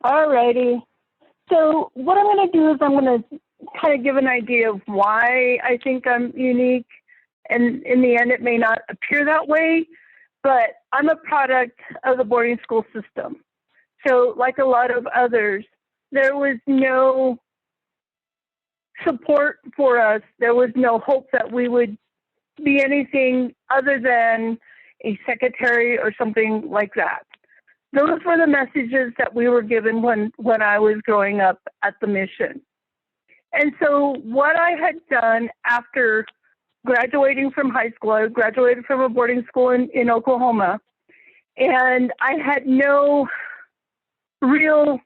Alrighty. So what I'm going to do is I'm going to kind of give an idea of why I think I'm unique. And in the end, it may not appear that way, but I'm a product of the boarding school system. So like a lot of others, there was no support for us. There was no hope that we would be anything other than a secretary or something like that. Those were the messages that we were given when I was growing up at the mission. And so what I had done after graduating from high school, I graduated from a boarding school in Oklahoma, and I had no real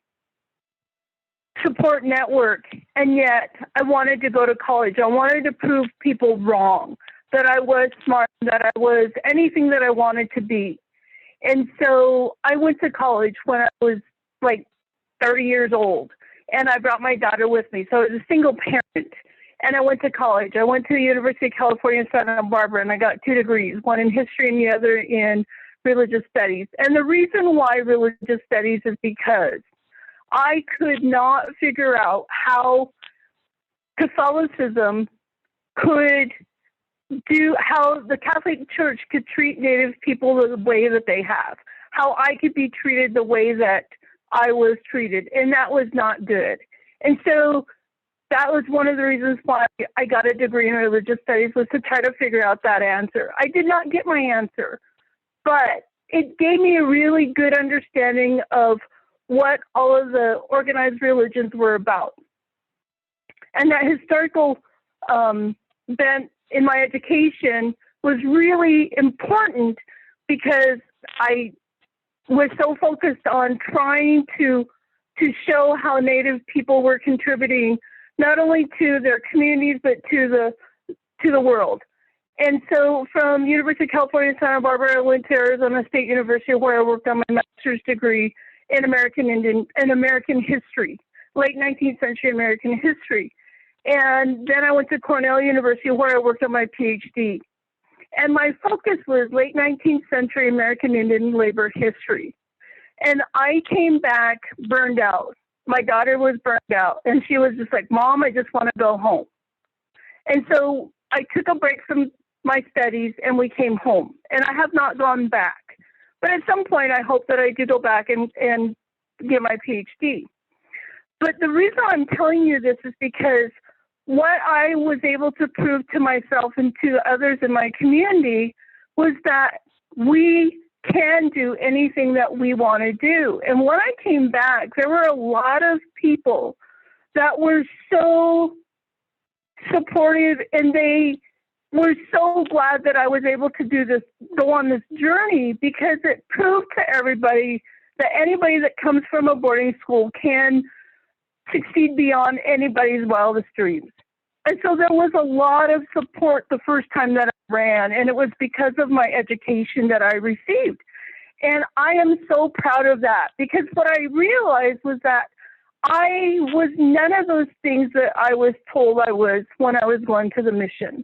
support network, and yet I wanted to go to college. I wanted to prove people wrong, that I was smart, that I was anything that I wanted to be. And so I went to college when I was like 30 years old, and I brought my daughter with me. So I was a single parent, and I went to college. I went to the University of California, Santa Barbara, and I got 2 degrees, one in history and the other in religious studies. And the reason why religious studies is because I could not figure out how Catholicism could how the Catholic Church could treat Native people the way that they have, how I could be treated the way that I was treated, and that was not good. And so that was one of the reasons why I got a degree in religious studies, was to try to figure out that answer. I did not get my answer, but it gave me a really good understanding of what all of the organized religions were about. And that historical bent in my education was really important, because I was so focused on trying to show how Native people were contributing not only to their communities but to the world. And so from University of California, Santa Barbara, I went to Arizona State University, where I worked on my master's degree in American history, late 19th century American history. And then I went to Cornell University, where I worked on my PhD. And my focus was late 19th century American Indian labor history. And I came back burned out. My daughter was burned out, and she was just like, "Mom, I just want to go home." And so I took a break from my studies, and we came home. And I have not gone back. But at some point, I hope that I do go back and get my PhD. But the reason I'm telling you this is because what I was able to prove to myself and to others in my community was that we can do anything that we want to do. And when I came back, there were a lot of people that were so supportive, and they were so glad that I was able to go on this journey, because it proved to everybody that anybody that comes from a boarding school can succeed beyond anybody's wildest dreams. And so there was a lot of support the first time that I ran, and it was because of my education that I received. And I am so proud of that, because what I realized was that I was none of those things that I was told I was when I was going to the mission.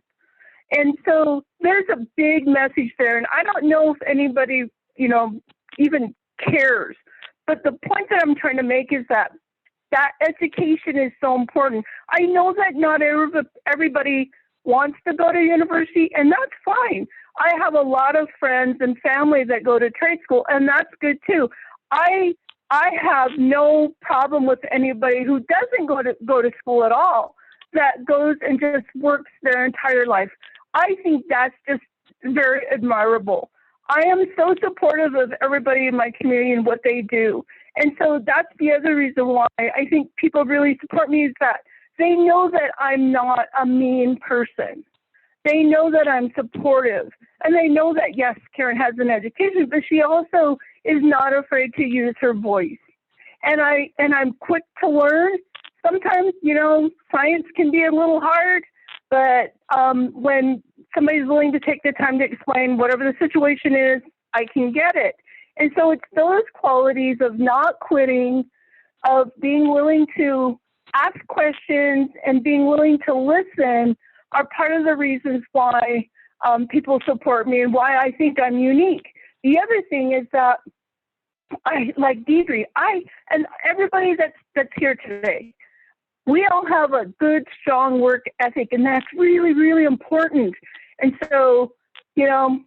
And so there's a big message there, and I don't know if anybody, even cares. But the point that I'm trying to make is that education is so important. I know that not everybody wants to go to university, and that's fine. I have a lot of friends and family that go to trade school, and that's good too. I have no problem with anybody who doesn't go to school at all, that goes and just works their entire life. I think that's just very admirable. I am so supportive of everybody in my community and what they do. And so that's the other reason why I think people really support me, is that they know that I'm not a mean person. They know that I'm supportive. And they know that, yes, Karen has an education, but she also is not afraid to use her voice. And I'm quick to learn. Sometimes, science can be a little hard, but when somebody's willing to take the time to explain whatever the situation is, I can get it. And so it's those qualities of not quitting, of being willing to ask questions and being willing to listen are part of the reasons why people support me and why I think I'm unique. The other thing is that I like Deidre, and everybody that's here today, we all have a good, strong work ethic, and that's really, really important. And so, you know,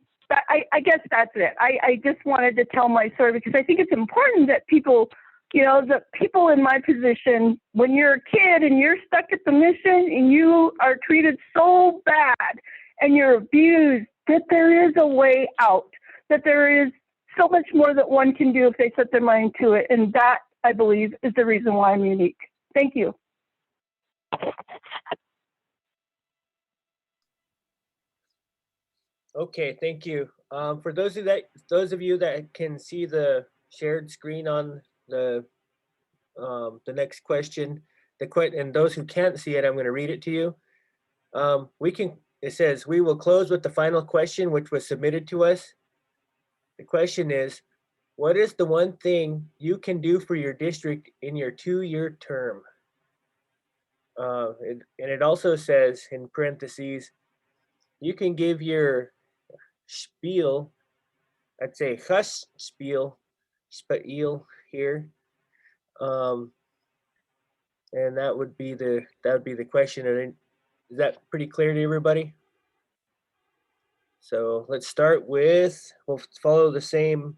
I guess that's it. I just wanted to tell my story because I think it's important that people, you know, the people in my position, when you're a kid and you're stuck at the mission and you are treated so bad and you're abused, that there is a way out, that there is so much more that one can do if they set their mind to it. And that, I believe, is the reason why I'm unique. Thank you. Okay, thank you. For those of you that can see the shared screen on the next question, and those who can't see it, I'm going to read it to you. It says, we will close with the final question, which was submitted to us. The question is, what is the one thing you can do for your district in your 2-year term? And it also says, in parentheses, you can give your spiel, I'd say hush spiel here. And that would be the question. And is that pretty clear to everybody? So let's start with, we'll follow the same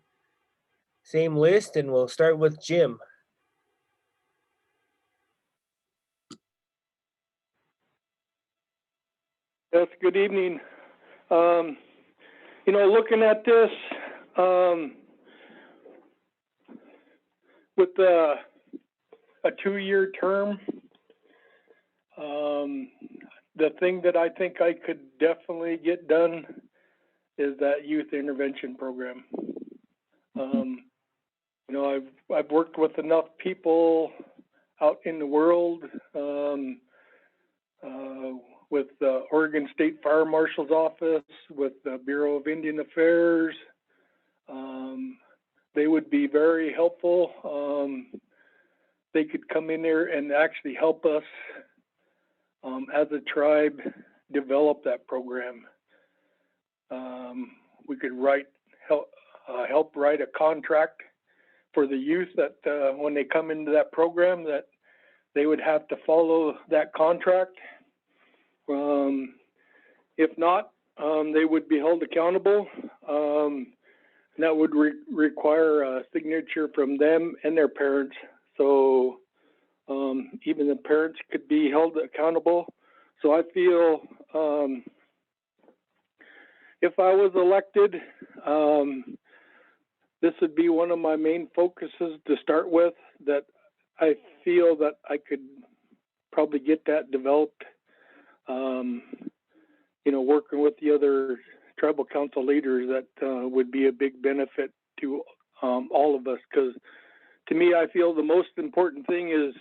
list, and we'll start with Jim. Yes, good evening. You know, looking at this, with a 2-year term, the thing that I think I could definitely get done is that youth intervention program. You know, I've worked with enough people out in the world, with the Oregon State Fire Marshal's Office, with the Bureau of Indian Affairs. They would be very helpful. They could come in there and actually help us as a tribe develop that program. We could help write a contract for the youth that when they come into that program, that they would have to follow that contract. If not, they would be held accountable. And that would require a signature from them and their parents. So even the parents could be held accountable. So I feel if I was elected, this would be one of my main focuses to start with, that I feel that I could probably get that developed, you know, working with the other tribal council leaders. That would be a big benefit to all of us, because to me, I feel the most important thing is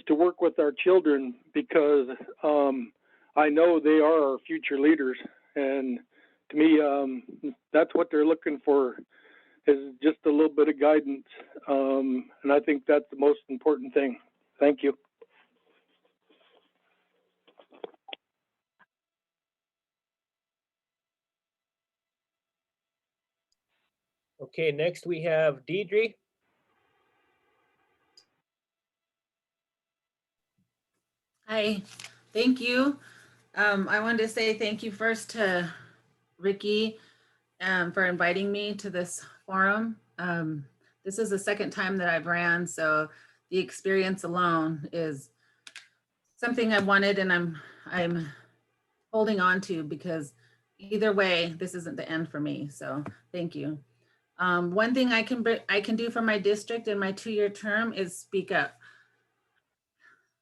to work with our children, because I know they are our future leaders, and to me, that's what they're looking for, is just a little bit of guidance, and I think that's the most important thing. Thank you. Okay, next we have Deidre. Hi, thank you. I wanted to say thank you first to Ricky for inviting me to this forum. This is the second time that I've ran, so the experience alone is something I wanted, and I'm holding on to, because either way, this isn't the end for me. So thank you. One thing I can do for my district in my 2-year term is speak up.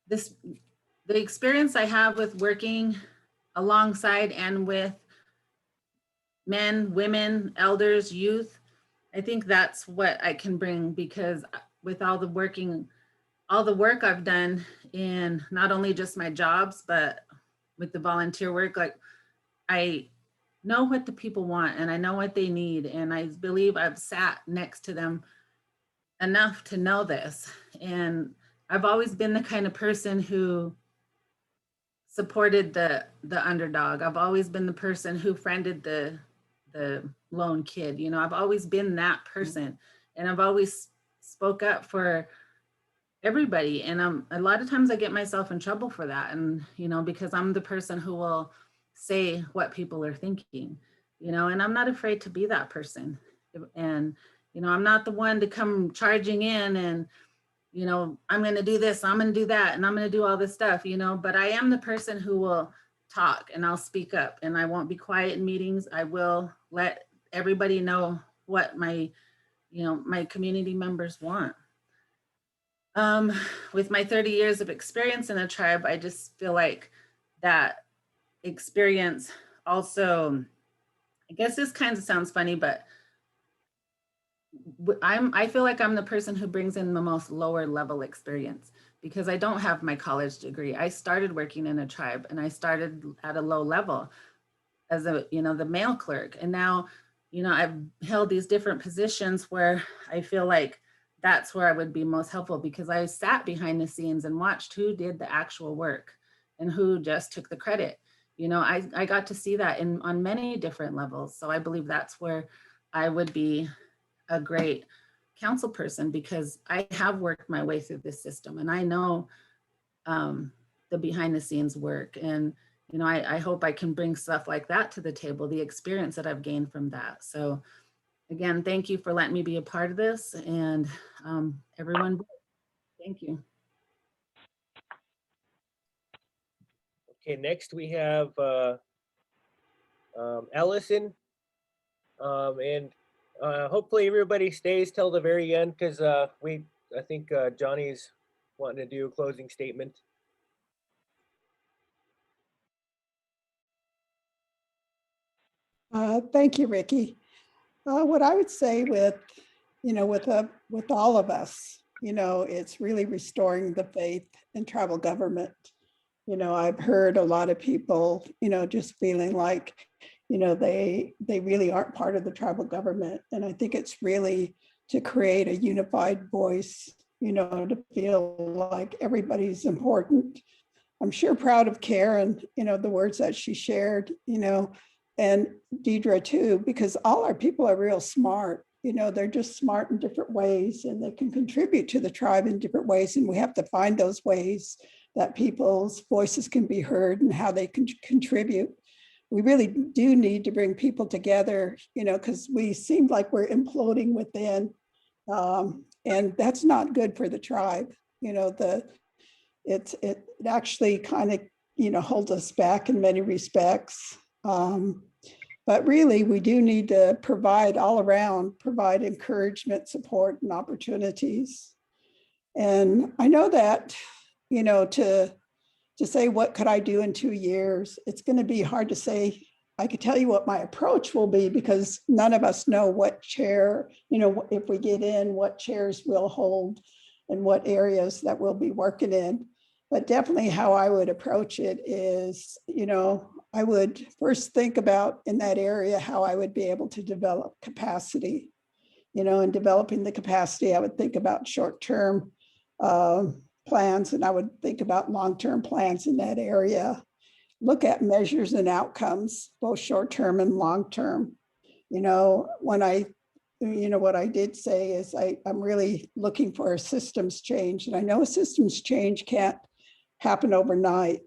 The experience I have with working alongside and with men, women, elders, youth, I think that's what I can bring, because with all the work I've done in not only just my jobs, but with the volunteer work, like I know what the people want and I know what they need. And I believe I've sat next to them enough to know this. And I've always been the kind of person who supported the underdog. I've always been the person who friended the lone kid. You know, I've always been that person. and I've always spoke up for everybody. And a lot of times I get myself in trouble for that. And, you know, because I'm the person who will say what people are thinking, you know, and I'm not afraid to be that person. And, you know, I'm not the one to come charging in and, you know, I'm going to do this, I'm going to do that, and I'm going to do all this stuff, you know, but I am the person who will talk and I'll speak up, and I won't be quiet in meetings. I will let everybody know what my, you know, my community members want. With my 30 years of experience in a tribe, I just feel like that experience also, I guess this kind of sounds funny, but I feel like I'm the person who brings in the most lower level experience because I don't have my college degree. I started working in a tribe and I started at a low level as a, you know, the mail clerk. And now, you know, I've held these different positions where I feel like that's where I would be most helpful because I sat behind the scenes and watched who did the actual work and who just took the credit. You know, I got to see that on many different levels. So I believe that's where I would be a great council person because I have worked my way through this system and I know the behind the scenes work. And, you know, I hope I can bring stuff like that to the table, the experience that I've gained from that. So again, thank you for letting me be a part of this, and everyone, thank you. Okay, next we have Alison, and hopefully everybody stays till the very end because I think Johnny's wanting to do a closing statement. Thank you, Ricky. What I would say with, you know, with all of us, you know, it's really restoring the faith in tribal government. You know, I've heard a lot of people, you know, just feeling like, you know, they really aren't part of the tribal government. And I think it's really to create a unified voice, you know, to feel like everybody's important. I'm sure proud of Karen, you know, the words that she shared, you know, and Deidre too, because all our people are real smart. You know, they're just smart in different ways and they can contribute to the tribe in different ways. And we have to find those ways that people's voices can be heard and how they can contribute. We really do need to bring people together, you know, because we seem like we're imploding within. And that's not good for the tribe. You know, it actually kind of, you know, holds us back in many respects. But really, we do need to provide encouragement, support, and opportunities. And I know that, you know, to say, what could I do in 2 years? It's going to be hard to say. I could tell you what my approach will be because none of us know what chair, you know, if we get in, what chairs we'll hold and what areas that we'll be working in. But definitely how I would approach it is, you know, I would first think about in that area how I would be able to develop capacity. You know, in developing the capacity, I would think about short-term plans and I would think about long-term plans in that area. Look at measures and outcomes, both short-term and long-term. You know, what I did say is I'm really looking for a systems change. And I know a systems change can't happen overnight.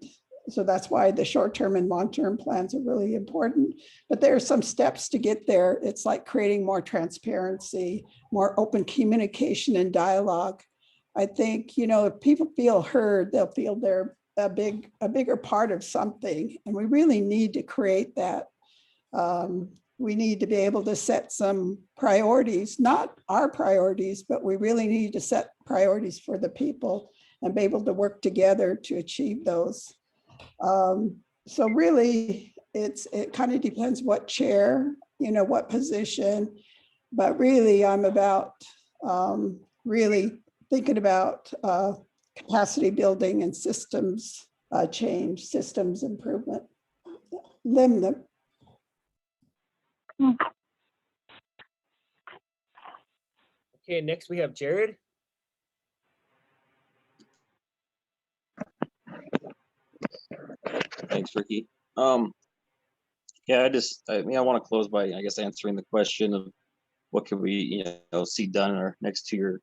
So that's why the short-term and long-term plans are really important. But there are some steps to get there. It's like creating more transparency, more open communication and dialogue. I think, you know, if people feel heard, they'll feel they're a bigger part of something. And we really need to create that. We need to be able to set some priorities, not our priorities, but we really need to set priorities for the people and be able to work together to achieve those. So really, it kind of depends what chair, you know, what position, but really I'm about really thinking about capacity building and systems change, systems improvement. Limb. Okay, next we have Jared. Thanks, Ricky. Yeah, I want to close by, I guess, answering the question of what can we, see done in our next 2-year